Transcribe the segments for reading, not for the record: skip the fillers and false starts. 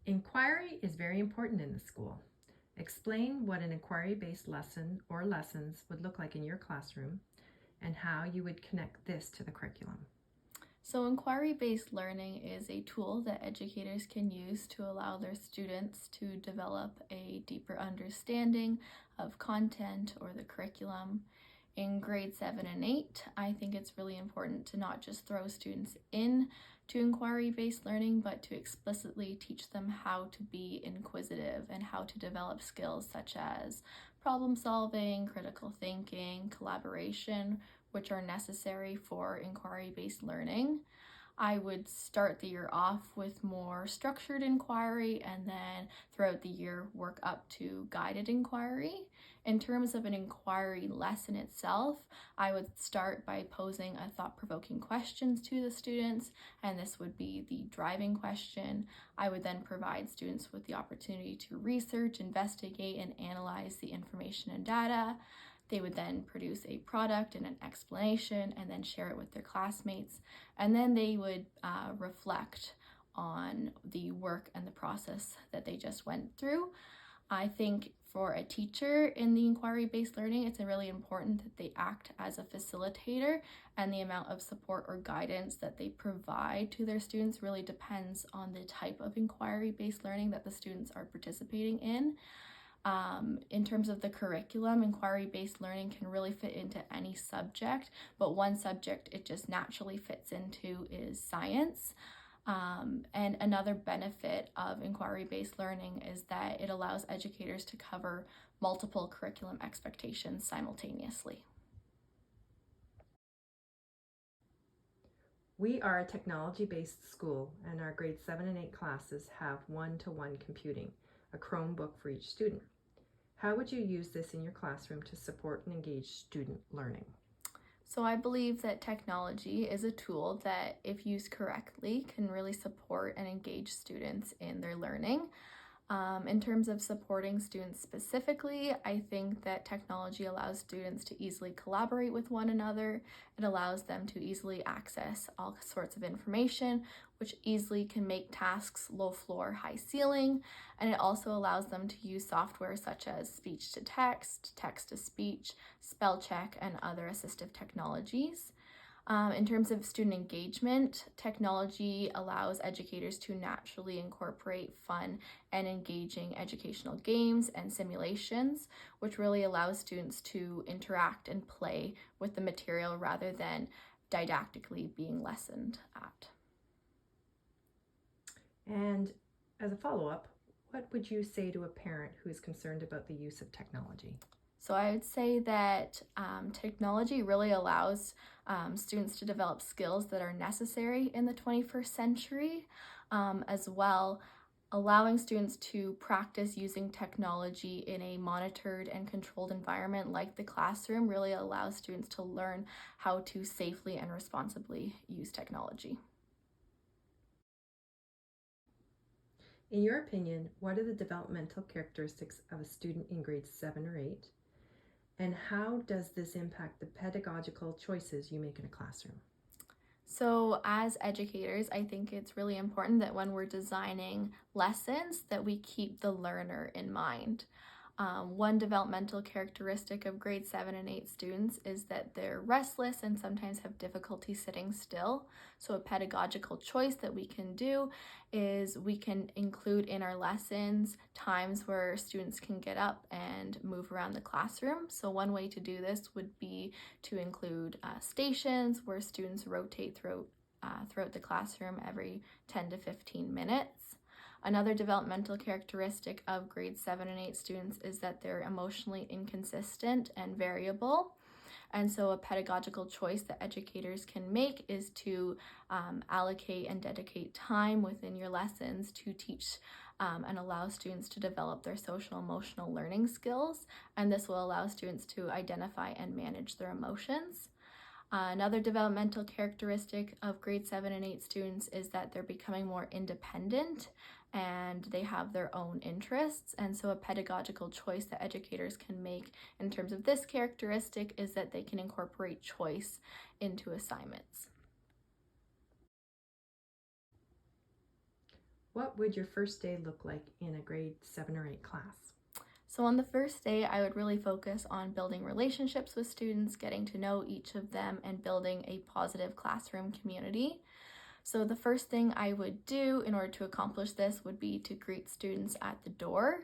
Inquiry is very important in the school. Explain what an inquiry-based lesson or lessons would look like in your classroom and how you would connect this to the curriculum. So inquiry-based learning is a tool that educators can use to allow their students to develop a deeper understanding of content or the curriculum. In grade 7 and 8, I think it's really important to not just throw students in to inquiry-based learning, but to explicitly teach them how to be inquisitive and how to develop skills such as problem solving, critical thinking, collaboration, which are necessary for inquiry-based learning. I would start the year off with more structured inquiry and then throughout the year work up to guided inquiry. In terms of an inquiry lesson itself, I would start by posing a thought-provoking questions to the students, and this would be the driving question. I would then provide students with the opportunity to research, investigate, and analyze the information and data. They would then produce a product and an explanation and then share it with their classmates. And then they would reflect on the work and the process that they just went through. I think for a teacher in the inquiry-based learning, it's really important that they act as a facilitator, and the amount of support or guidance that they provide to their students really depends on the type of inquiry-based learning that the students are participating in. In terms of the curriculum, inquiry-based learning can really fit into any subject, but one subject it just naturally fits into is science. And another benefit of inquiry-based learning is that it allows educators to cover multiple curriculum expectations simultaneously. We are a technology-based school, and our grade 7 and 8 classes have one-to-one computing, a Chromebook for each student. How would you use this in your classroom to support and engage student learning? So I believe that technology is a tool that, if used correctly, can really support and engage students in their learning. In terms of supporting students specifically, I think that technology allows students to easily collaborate with one another. It allows them to easily access all sorts of information, which easily can make tasks low floor, high ceiling. And it also allows them to use software such as speech to text, text to speech, spell check, and other assistive technologies. In terms of student engagement, technology allows educators to naturally incorporate fun and engaging educational games and simulations, which really allows students to interact and play with the material rather than didactically being lessoned at. And as a follow-up, what would you say to a parent who is concerned about the use of technology? So I would say that technology really allows students to develop skills that are necessary in the 21st century, as well allowing students to practice using technology in a monitored and controlled environment like the classroom really allows students to learn how to safely and responsibly use technology. In your opinion, what are the developmental characteristics of a student in grades 7 or 8? And how does this impact the pedagogical choices you make in a classroom? So as educators, I think it's really important that when we're designing lessons that we keep the learner in mind. One developmental characteristic of grade 7 and 8 students is that they're restless and sometimes have difficulty sitting still. So a pedagogical choice that we can do is we can include in our lessons times where students can get up and move around the classroom. So one way to do this would be to include stations where students rotate throughout the classroom every 10 to 15 minutes. Another developmental characteristic of grade 7 and 8 students is that they're emotionally inconsistent and variable. And so a pedagogical choice that educators can make is to allocate and dedicate time within your lessons to teach and allow students to develop their social emotional learning skills. And this will allow students to identify and manage their emotions. Another developmental characteristic of grade 7 and 8 students is that they're becoming more independent and they have their own interests. And so a pedagogical choice that educators can make in terms of this characteristic is that they can incorporate choice into assignments. What would your first day look like in a grade 7 or 8 class? So on the first day, I would really focus on building relationships with students, getting to know each of them, and building a positive classroom community. So the first thing I would do in order to accomplish this would be to greet students at the door.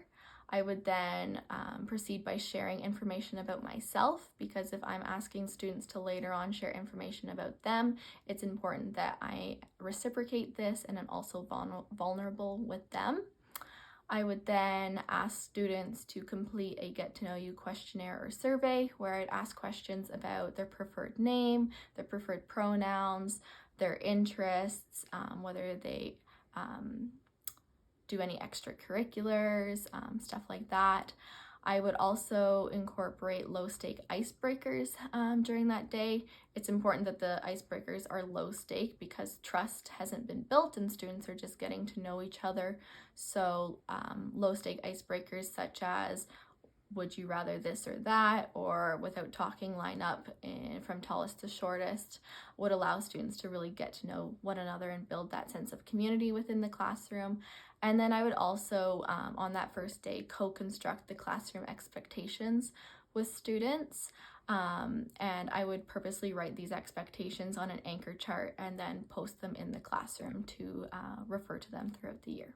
I would then proceed by sharing information about myself, because if I'm asking students to later on share information about them, it's important that I reciprocate this and I'm also vulnerable with them. I would then ask students to complete a get to know you questionnaire or survey where I'd ask questions about their preferred name, their preferred pronouns, their interests, whether they do any extracurriculars, stuff like that. I would also incorporate low-stake icebreakers during that day. It's important that the icebreakers are low-stake because trust hasn't been built and students are just getting to know each other. So low-stake icebreakers such as would you rather this or that, or without talking line up from tallest to shortest, would allow students to really get to know one another and build that sense of community within the classroom. And then I would also, on that first day, co-construct the classroom expectations with students. And I would purposely write these expectations on an anchor chart and then post them in the classroom to refer to them throughout the year.